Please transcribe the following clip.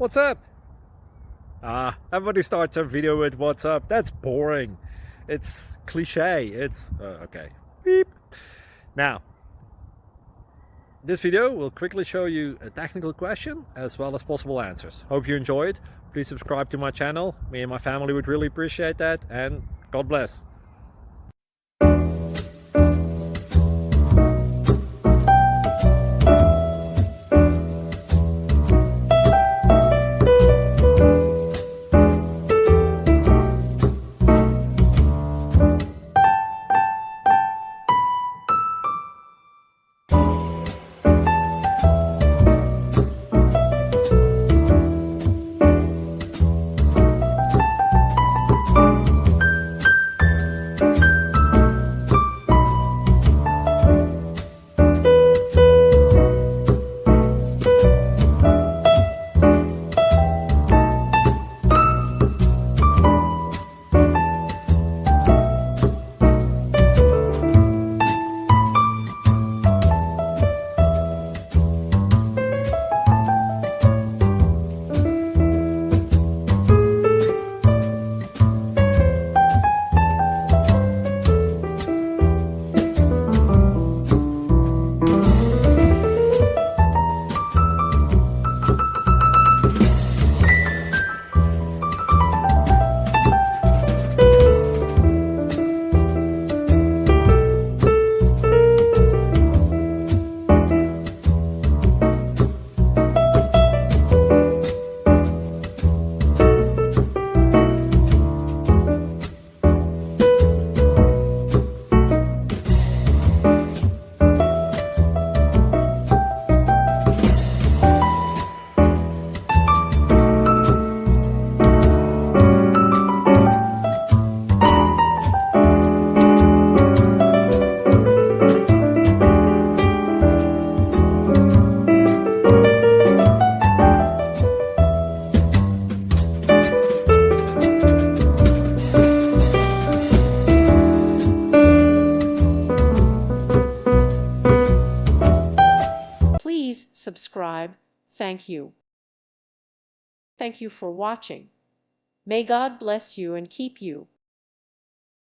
What's up? Everybody starts a video with what's up. That's boring. It's cliche. It's okay. Beep. Now, this video will quickly show you a technical question as well as possible answers. Hope you enjoy it. Please subscribe to my channel. Me and my family would really appreciate that, and God bless. Please subscribe. Thank you. Thank you for watching. May God bless you and keep you.